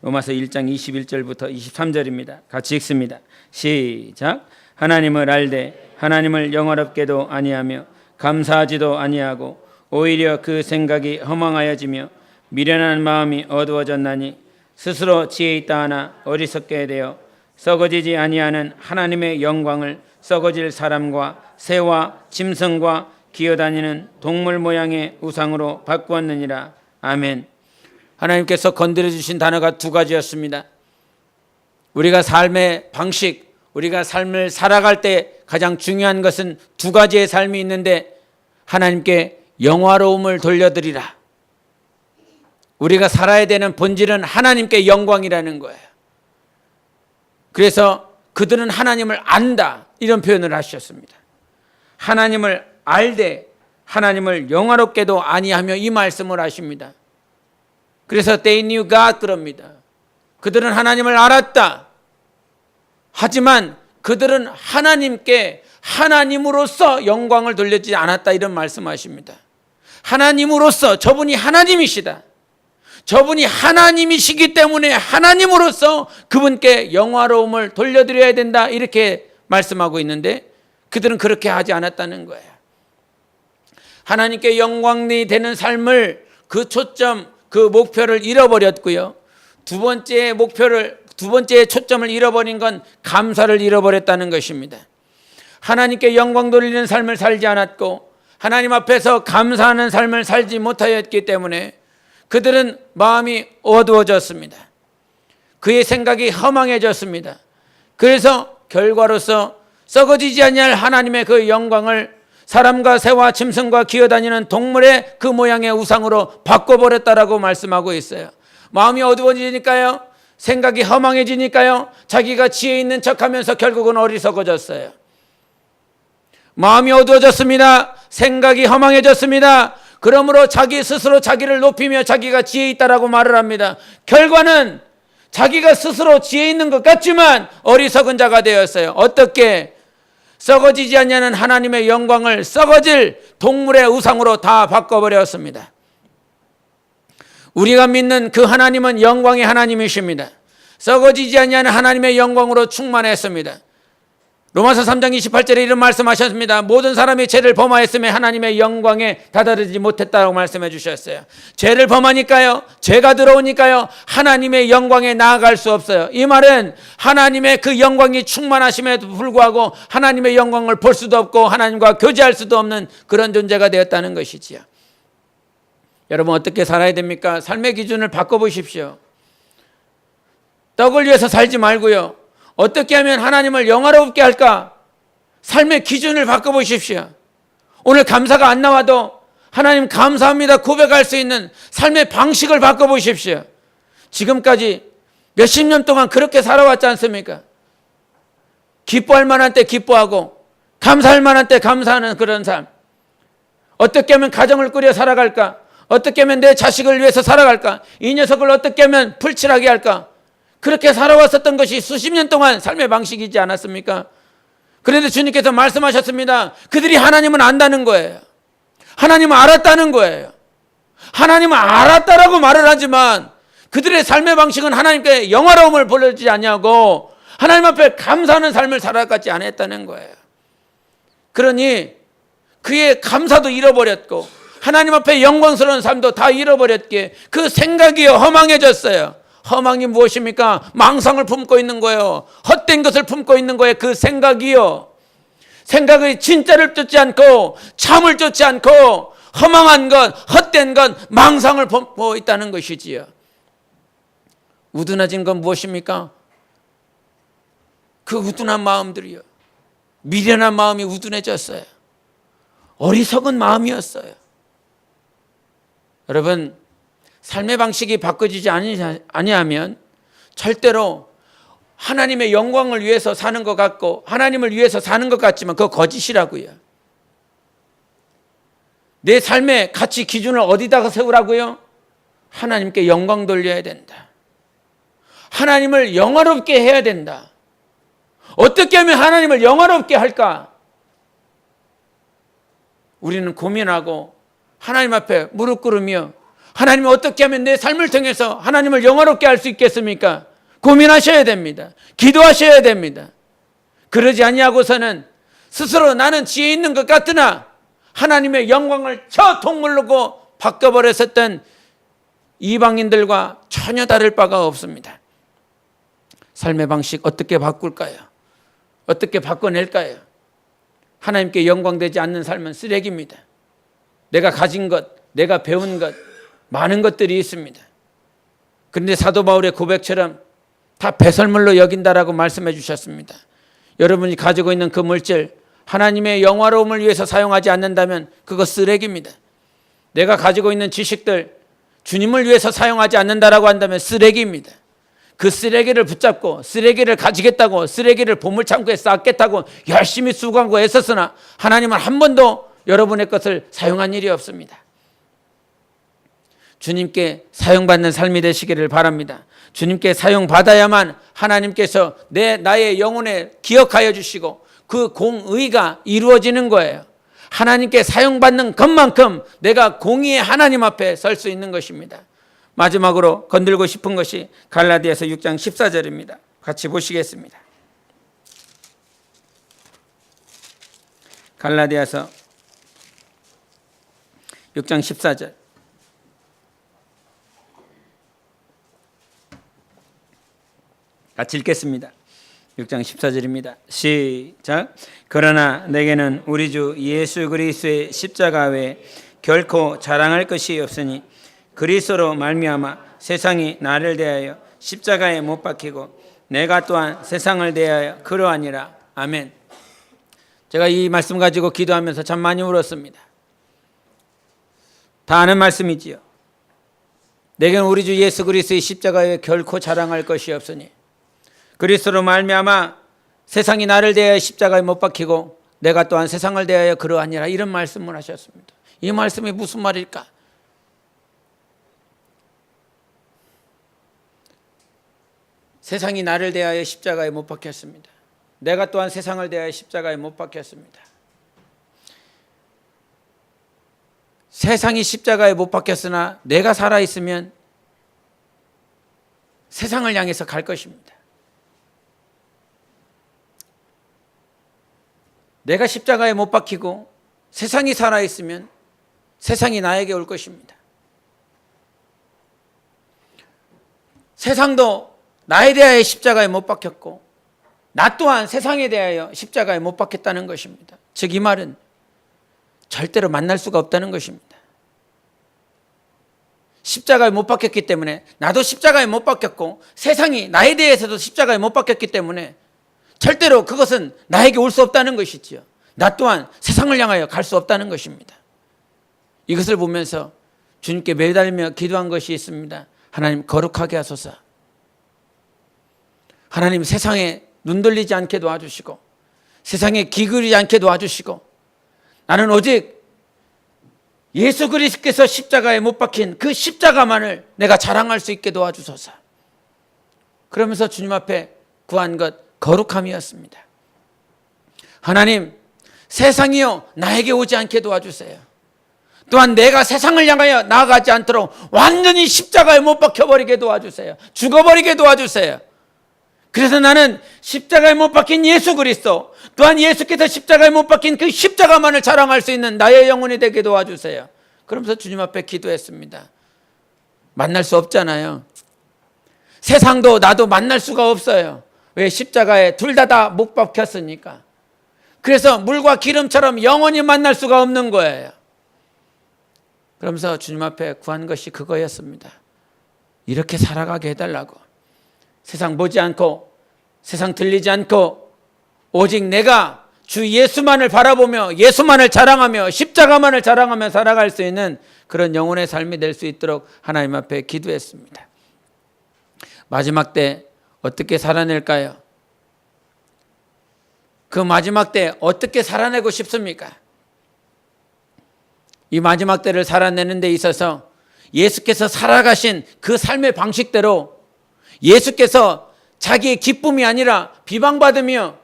로마서 1장 21절부터 23절입니다. 같이 읽습니다. 시작. 하나님을 알되 하나님을 영화롭게도 아니하며 감사하지도 아니하고 오히려 그 생각이 허망하여지며 미련한 마음이 어두워졌나니 스스로 지혜 있다 하나 어리석게 되어 썩어지지 아니하는 하나님의 영광을 썩어질 사람과 새와 짐승과 기어다니는 동물 모양의 우상으로 바꾸었느니라. 아멘. 하나님께서 건드려 주신 단어가 두 가지였습니다. 우리가 삶의 방식, 우리가 삶을 살아갈 때 가장 중요한 것은 두 가지의 삶이 있는데 하나님께 영화로움을 돌려드리라. 우리가 살아야 되는 본질은 하나님께 영광이라는 거예요. 그래서 그들은 하나님을 안다, 이런 표현을 하셨습니다. 하나님을 알되 하나님을 영화롭게도 아니하며, 이 말씀을 하십니다. 그래서 they knew God 그럽니다. 그들은 하나님을 알았다. 하지만 그들은 하나님께 하나님으로서 영광을 돌리지 않았다, 이런 말씀하십니다. 하나님으로서, 저분이 하나님이시다. 저분이 하나님이시기 때문에 하나님으로서 그분께 영화로움을 돌려드려야 된다, 이렇게 말씀하고 있는데 그들은 그렇게 하지 않았다는 거예요. 하나님께 영광이 되는 삶을, 그 초점, 그 목표를 잃어버렸고요. 두 번째 초점을 잃어버린 건 감사를 잃어버렸다는 것입니다. 하나님께 영광 돌리는 삶을 살지 않았고 하나님 앞에서 감사하는 삶을 살지 못하였기 때문에 그들은 마음이 어두워졌습니다. 그의 생각이 허망해졌습니다. 그래서 결과로서 썩어지지 아니할 하나님의 그 영광을 사람과 새와 짐승과 기어다니는 동물의 그 모양의 우상으로 바꿔버렸다라고 말씀하고 있어요. 마음이 어두워지니까요, 생각이 허망해지니까요, 자기가 지혜 있는 척하면서 결국은 어리석어졌어요. 마음이 어두워졌습니다. 생각이 허망해졌습니다. 그러므로 자기 스스로 자기를 높이며 자기가 지혜 있다라고 말을 합니다. 결과는 자기가 스스로 지혜 있는 것 같지만 어리석은 자가 되었어요. 어떻게? 썩어지지 않는 하나님의 영광을 썩어질 동물의 우상으로 다 바꿔버렸습니다. 우리가 믿는 그 하나님은 영광의 하나님이십니다. 썩어지지 않는 하나님의 영광으로 충만했습니다. 로마서 3장 28절에 이런 말씀하셨습니다. 모든 사람이 죄를 범하였음에 하나님의 영광에 다다르지 못했다고 말씀해 주셨어요. 죄를 범하니까요, 죄가 들어오니까요, 하나님의 영광에 나아갈 수 없어요. 이 말은 하나님의 그 영광이 충만하심에도 불구하고 하나님의 영광을 볼 수도 없고 하나님과 교제할 수도 없는 그런 존재가 되었다는 것이지요. 여러분, 어떻게 살아야 됩니까? 삶의 기준을 바꿔보십시오. 떡을 위해서 살지 말고요, 어떻게 하면 하나님을 영화롭게 할까? 삶의 기준을 바꿔보십시오. 오늘 감사가 안 나와도 하나님 감사합니다 고백할 수 있는 삶의 방식을 바꿔보십시오. 지금까지 몇십 년 동안 그렇게 살아왔지 않습니까? 기뻐할 만한 때 기뻐하고 감사할 만한 때 감사하는 그런 삶. 어떻게 하면 가정을 꾸려 살아갈까? 어떻게 하면 내 자식을 위해서 살아갈까? 이 녀석을 어떻게 하면 풀칠하게 할까? 그렇게 살아왔었던 것이 수십 년 동안 삶의 방식이지 않았습니까? 그런데 주님께서 말씀하셨습니다. 그들이 하나님은 안다는 거예요. 하나님은 알았다는 거예요. 하나님은 알았다라고 말을 하지만 그들의 삶의 방식은 하나님께 영화로움을 보여주지 않냐고, 하나님 앞에 감사하는 삶을 살아가지 않았다는 거예요. 그러니 그의 감사도 잃어버렸고 하나님 앞에 영광스러운 삶도 다 잃어버렸기에 그 생각이 허망해졌어요. 허망이 무엇입니까? 망상을 품고 있는 거예요. 헛된 것을 품고 있는 거예요. 그 생각이요. 생각의 진짜를 쫓지 않고 참을 쫓지 않고 허망한 것, 헛된 것, 망상을 품고 있다는 것이지요. 우둔해진 건 무엇입니까? 그 우둔한 마음들이요. 미련한 마음이 우둔해졌어요. 어리석은 마음이었어요. 여러분, 삶의 방식이 바꿔지지 아니하면 절대로 하나님의 영광을 위해서 사는 것 같고 하나님을 위해서 사는 것 같지만 그거 거짓이라고요. 내 삶의 가치 기준을 어디다가 세우라고요? 하나님께 영광 돌려야 된다. 하나님을 영화롭게 해야 된다. 어떻게 하면 하나님을 영화롭게 할까? 우리는 고민하고 하나님 앞에 무릎 꿇으며 하나님이 어떻게 하면 내 삶을 통해서 하나님을 영화롭게 할 수 있겠습니까? 고민하셔야 됩니다. 기도하셔야 됩니다. 그러지 아니하고서는 스스로 나는 지혜 있는 것 같으나 하나님의 영광을 저 동물로 바꿔버렸었던 이방인들과 전혀 다를 바가 없습니다. 삶의 방식 어떻게 바꿀까요? 어떻게 바꿔낼까요? 하나님께 영광되지 않는 삶은 쓰레기입니다. 내가 가진 것, 내가 배운 것, 많은 것들이 있습니다. 그런데 사도 바울의 고백처럼 다 배설물로 여긴다라고 말씀해 주셨습니다. 여러분이 가지고 있는 그 물질, 하나님의 영화로움을 위해서 사용하지 않는다면 그거 쓰레기입니다. 내가 가지고 있는 지식들, 주님을 위해서 사용하지 않는다라고 한다면 쓰레기입니다. 그 쓰레기를 붙잡고 쓰레기를 가지겠다고 쓰레기를 보물창고에 쌓겠다고 열심히 수고하고 애썼으나 하나님은 한 번도 여러분의 것을 사용한 일이 없습니다. 주님께 사용받는 삶이 되시기를 바랍니다. 주님께 사용받아야만 하나님께서 나의 영혼에 기억하여 주시고 그 공의가 이루어지는 거예요. 하나님께 사용받는 것만큼 내가 공의의 하나님 앞에 설 수 있는 것입니다. 마지막으로 건들고 싶은 것이 갈라디아서 6장 14절입니다. 같이 보시겠습니다. 갈라디아서 6장 14절. 같이 읽겠습니다. 6장 14절입니다. 시작. 그러나 내게는 우리 주 예수 그리스도의 십자가 외에 결코 자랑할 것이 없으니 그리스도로 말미암아 세상이 나를 대하여 십자가에 못 박히고 내가 또한 세상을 대하여 그러하니라. 아멘. 제가 이 말씀 가지고 기도하면서 참 많이 울었습니다. 다 아는 말씀이지요. 내게는 우리 주 예수 그리스도의 십자가에 결코 자랑할 것이 없으니 그리스도로 말미암아 세상이 나를 대하여 십자가에 못 박히고 내가 또한 세상을 대하여 그러하니라. 이런 말씀을 하셨습니다. 이 말씀이 무슨 말일까? 세상이 나를 대하여 십자가에 못 박혔습니다. 내가 또한 세상을 대하여 십자가에 못 박혔습니다. 세상이 십자가에 못 박혔으나 내가 살아있으면 세상을 향해서 갈 것입니다. 내가 십자가에 못 박히고 세상이 살아있으면 세상이 나에게 올 것입니다. 세상도 나에 대하여 십자가에 못 박혔고 나 또한 세상에 대하여 십자가에 못 박혔다는 것입니다. 즉 이 말은 절대로 만날 수가 없다는 것입니다. 십자가에 못 박혔기 때문에 나도 십자가에 못 박혔고 세상이 나에 대해서도 십자가에 못 박혔기 때문에 절대로 그것은 나에게 올 수 없다는 것이지요. 나 또한 세상을 향하여 갈 수 없다는 것입니다. 이것을 보면서 주님께 매달리며 기도한 것이 있습니다. 하나님 거룩하게 하소서. 하나님 세상에 눈 돌리지 않게 도와주시고 세상에 기울이지 않게 도와주시고 나는 오직 예수 그리스도께서 십자가에 못 박힌 그 십자가만을 내가 자랑할 수 있게 도와주소서. 그러면서 주님 앞에 구한 것 거룩함이었습니다. 하나님 세상이요 나에게 오지 않게 도와주세요. 또한 내가 세상을 향하여 나아가지 않도록 완전히 십자가에 못 박혀버리게 도와주세요. 죽어버리게 도와주세요. 그래서 나는 십자가에 못 박힌 예수 그리스도 또한 예수께서 십자가에 못 박힌 그 십자가만을 자랑할 수 있는 나의 영혼이 되게 도와주세요. 그러면서 주님 앞에 기도했습니다. 만날 수 없잖아요. 세상도 나도 만날 수가 없어요. 왜? 십자가에 둘 다 못 박혔으니까. 그래서 물과 기름처럼 영원히 만날 수가 없는 거예요. 그러면서 주님 앞에 구한 것이 그거였습니다. 이렇게 살아가게 해달라고. 세상 보지 않고 세상 들리지 않고 오직 내가 주 예수만을 바라보며 예수만을 자랑하며 십자가만을 자랑하며 살아갈 수 있는 그런 영혼의 삶이 될 수 있도록 하나님 앞에 기도했습니다. 마지막 때 어떻게 살아낼까요? 그 마지막 때 어떻게 살아내고 싶습니까? 이 마지막 때를 살아내는 데 있어서 예수께서 살아가신 그 삶의 방식대로 예수께서 자기의 기쁨이 아니라 비방받으며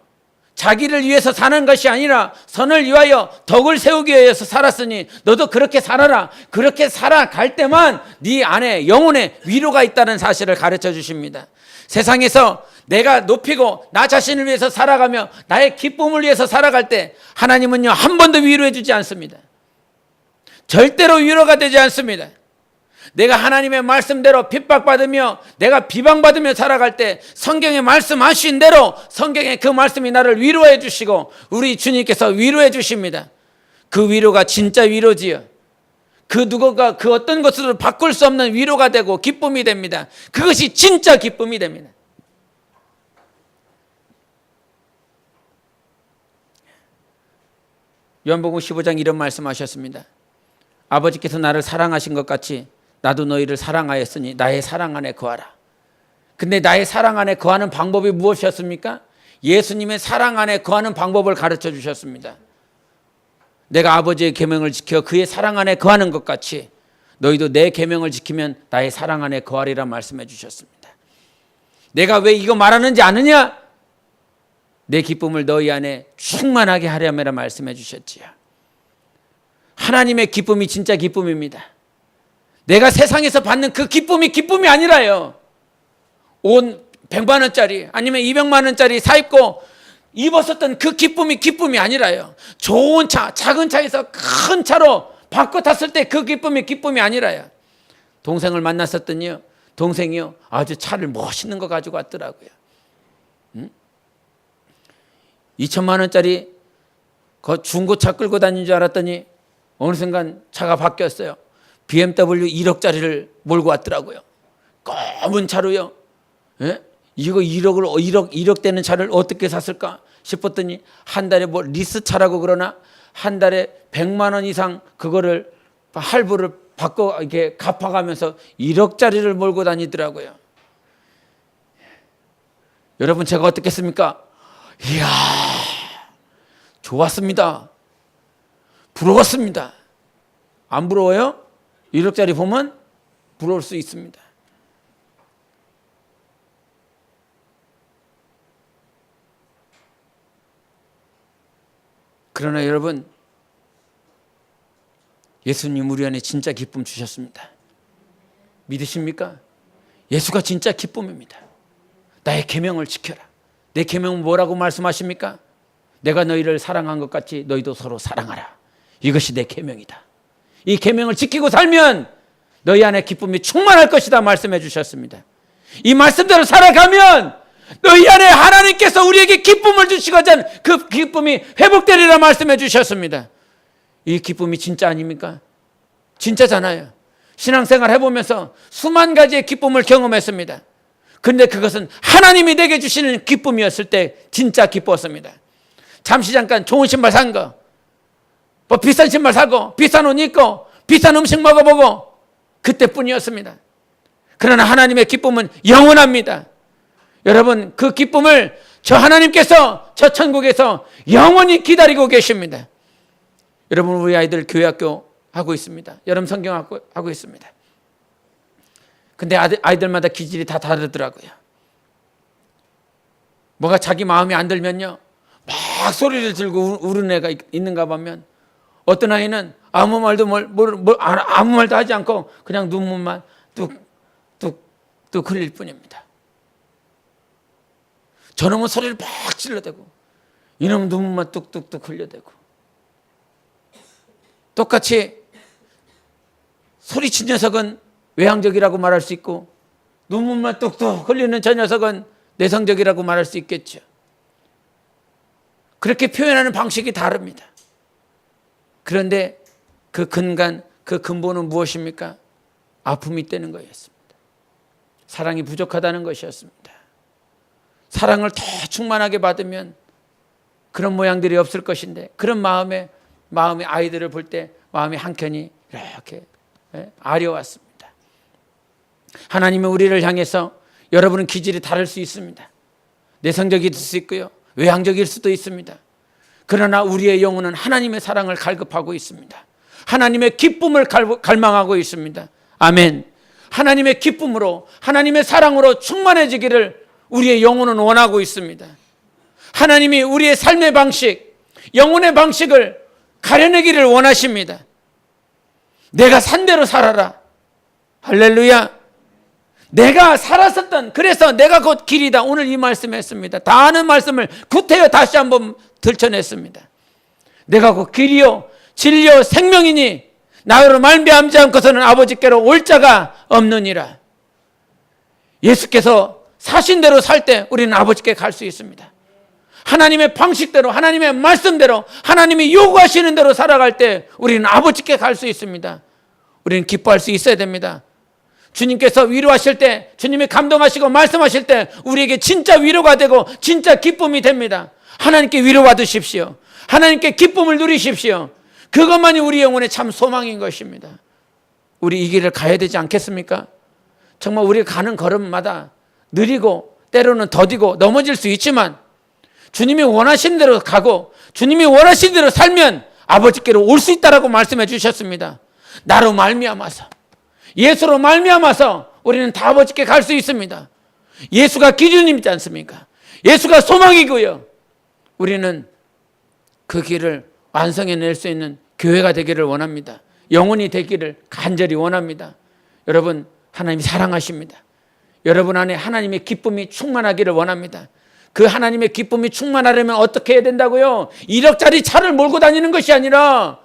자기를 위해서 사는 것이 아니라 선을 위하여 덕을 세우기 위해서 살았으니 너도 그렇게 살아라. 그렇게 살아갈 때만 네 안에 영혼에 위로가 있다는 사실을 가르쳐 주십니다. 세상에서 내가 높이고 나 자신을 위해서 살아가며 나의 기쁨을 위해서 살아갈 때 하나님은요 한 번도 위로해 주지 않습니다. 절대로 위로가 되지 않습니다. 내가 하나님의 말씀대로 핍박받으며 내가 비방받으며 살아갈 때 성경에 말씀하신 대로 성경의 그 말씀이 나를 위로해 주시고 우리 주님께서 위로해 주십니다. 그 위로가 진짜 위로지요. 그 누구가 그 어떤 것으로 바꿀 수 없는 위로가 되고 기쁨이 됩니다. 그것이 진짜 기쁨이 됩니다. 요한복음 15장 이런 말씀하셨습니다. 아버지께서 나를 사랑하신 것 같이 나도 너희를 사랑하였으니 나의 사랑 안에 거하라. 근데 나의 사랑 안에 거하는 방법이 무엇이었습니까? 예수님의 사랑 안에 거하는 방법을 가르쳐 주셨습니다. 내가 아버지의 계명을 지켜 그의 사랑 안에 거하는 것 같이 너희도 내 계명을 지키면 나의 사랑 안에 거하리라 말씀해 주셨습니다. 내가 왜 이거 말하는지 아느냐? 내 기쁨을 너희 안에 충만하게 하려면 말씀해 주셨지요. 하나님의 기쁨이 진짜 기쁨입니다. 내가 세상에서 받는 그 기쁨이 기쁨이 아니라요. 온 100만 원짜리 아니면 200만 원짜리 사 입고 입었었던 그 기쁨이 기쁨이 아니라요. 좋은 차, 작은 차에서 큰 차로 바꿔 탔을 때 그 기쁨이 기쁨이 아니라요. 동생을 만났었더니요, 동생이요 아주 차를 멋있는 거 가지고 왔더라고요. 2천만 원짜리 그 중고차 끌고 다니는 줄 알았더니 어느 순간 차가 바뀌었어요. BMW 1억짜리를 몰고 왔더라고요. 검은 차로요. 예? 이거 1억 되는 차를 어떻게 샀을까 싶었더니 한 달에 뭐 리스차라고 그러나 한 달에 100만 원 이상 그거를 할부를 바꿔 이렇게 갚아가면서 1억짜리를 몰고 다니더라고요. 여러분 제가 어떻겠습니까? 이야, 좋았습니다. 부러웠습니다. 안 부러워요? 1억짜리 보면 부러울 수 있습니다. 그러나 여러분, 예수님 우리 안에 진짜 기쁨 주셨습니다. 믿으십니까? 예수가 진짜 기쁨입니다. 나의 계명을 지켜라. 내 계명은 뭐라고 말씀하십니까? 내가 너희를 사랑한 것 같이 너희도 서로 사랑하라. 이것이 내 계명이다. 이 계명을 지키고 살면 너희 안에 기쁨이 충만할 것이다 말씀해 주셨습니다. 이 말씀대로 살아가면 너희 안에 하나님께서 우리에게 기쁨을 주시고자 그 기쁨이 회복되리라 말씀해 주셨습니다. 이 기쁨이 진짜 아닙니까? 진짜잖아요. 신앙생활 해보면서 수만 가지의 기쁨을 경험했습니다. 그런데 그것은 하나님이 내게 주시는 기쁨이었을 때 진짜 기뻤습니다. 잠시 잠깐 좋은 신발 산 거, 뭐 비싼 신발 사고 비싼 옷 입고 비싼 음식 먹어보고 그때뿐이었습니다. 그러나 하나님의 기쁨은 영원합니다. 여러분 그 기쁨을 저 하나님께서 저 천국에서 영원히 기다리고 계십니다. 여러분 우리 아이들 교회학교 하고 있습니다. 여름 성경 하고 있습니다. 근데 아이들마다 기질이 다 다르더라고요. 뭐가 자기 마음에 안 들면요 막 소리를 들고 우는 애가 있는가 보면 어떤 아이는 아무 말도 아무 말도 하지 않고 그냥 눈물만 뚝뚝뚝 흘릴 뿐입니다. 저놈은 소리를 막 질러대고 이놈은 눈물만 뚝뚝뚝 흘려대고 똑같이 소리친 녀석은 외향적이라고 말할 수 있고 눈물만 뚝뚝 흘리는 저 녀석은 내성적이라고 말할 수 있겠죠. 그렇게 표현하는 방식이 다릅니다. 그런데 그 근본은 무엇입니까? 아픔이 있다는 거였습니다. 사랑이 부족하다는 것이었습니다. 사랑을 더 충만하게 받으면 그런 모양들이 없을 것인데 그런 마음에 아이들을 볼 때 마음이 한켠이 이렇게 아려왔습니다. 하나님은 우리를 향해서 여러분은 기질이 다를 수 있습니다. 내성적일 수 있고요. 외향적일 수도 있습니다. 그러나 우리의 영혼은 하나님의 사랑을 갈급하고 있습니다. 하나님의 기쁨을 갈망하고 있습니다. 아멘. 하나님의 기쁨으로 하나님의 사랑으로 충만해지기를 우리의 영혼은 원하고 있습니다. 하나님이 우리의 삶의 방식, 영혼의 방식을 가려내기를 원하십니다. 내가 산 대로 살아라. 할렐루야. 내가 살았었던 그래서 내가 곧 길이다. 오늘 이 말씀했습니다. 다 아는 말씀을 구태여 다시 한번 들춰냈습니다. 내가 곧 길이요 진리요 생명이니 나로 말미암지 않고서는 아버지께로 올 자가 없느니라. 예수께서 사신 대로 살 때 우리는 아버지께 갈 수 있습니다. 하나님의 방식대로 하나님의 말씀대로 하나님이 요구하시는 대로 살아갈 때 우리는 아버지께 갈 수 있습니다. 우리는 기뻐할 수 있어야 됩니다. 주님께서 위로하실 때 주님이 감동하시고 말씀하실 때 우리에게 진짜 위로가 되고 진짜 기쁨이 됩니다. 하나님께 위로받으십시오. 하나님께 기쁨을 누리십시오. 그것만이 우리 영혼의 참 소망인 것입니다. 우리 이 길을 가야 되지 않겠습니까? 정말 우리가 가는 걸음마다 느리고 때로는 더디고 넘어질 수 있지만 주님이 원하시는 대로 가고 주님이 원하시는 대로 살면 아버지께로 올 수 있다라고 말씀해 주셨습니다. 나로 말미암아서 예수로 말미암아서 우리는 다 아버지께 갈 수 있습니다. 예수가 기준이지 않습니까? 예수가 소망이고요. 우리는 그 길을 완성해낼 수 있는 교회가 되기를 원합니다. 영혼이 되기를 간절히 원합니다. 여러분, 하나님이 사랑하십니다. 여러분 안에 하나님의 기쁨이 충만하기를 원합니다. 그 하나님의 기쁨이 충만하려면 어떻게 해야 된다고요? 1억짜리 차를 몰고 다니는 것이 아니라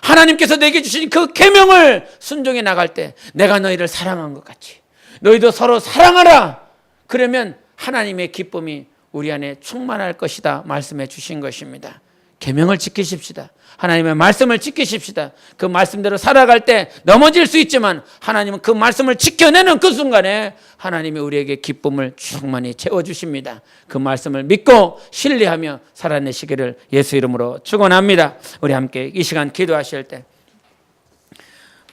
하나님께서 내게 주신 그 계명을 순종해 나갈 때 내가 너희를 사랑한 것 같이 너희도 서로 사랑하라. 그러면 하나님의 기쁨이 우리 안에 충만할 것이다 말씀해 주신 것입니다. 계명을 지키십시다. 하나님의 말씀을 지키십시다. 그 말씀대로 살아갈 때 넘어질 수 있지만 하나님은 그 말씀을 지켜내는 그 순간에 하나님이 우리에게 기쁨을 충만히 채워주십니다. 그 말씀을 믿고 신뢰하며 살아내시기를 예수 이름으로 축원합니다. 우리 함께 이 시간 기도하실 때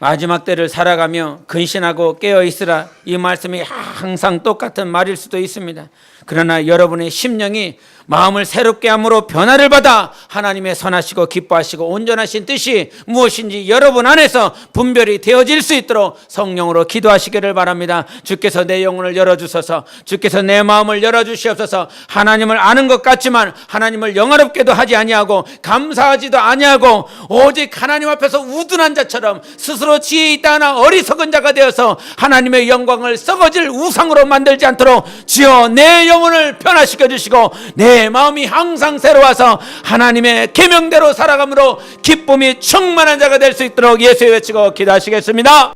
마지막 때를 살아가며 근신하고 깨어있으라, 이 말씀이 항상 똑같은 말일 수도 있습니다. 그러나 여러분의 심령이 마음을 새롭게 함으로 변화를 받아 하나님의 선하시고 기뻐하시고 온전하신 뜻이 무엇인지 여러분 안에서 분별이 되어질 수 있도록 성령으로 기도하시기를 바랍니다. 주께서 내 영혼을 열어주소서. 주께서 내 마음을 열어주시옵소서. 하나님을 아는 것 같지만 하나님을 영화롭게도 하지 아니하고 감사하지도 아니하고 오직 하나님 앞에서 우둔한 자처럼 스스로 지혜 있다 하나 어리석은 자가 되어서 하나님의 영광을 썩어질 우상으로 만들지 않도록 주여 내 영혼을 변화시켜 주시고 내 마음이 항상 새로워서 하나님의 계명대로 살아감으로 기쁨이 충만한 자가 될 수 있도록 예수의 외치고 기도하시겠습니다.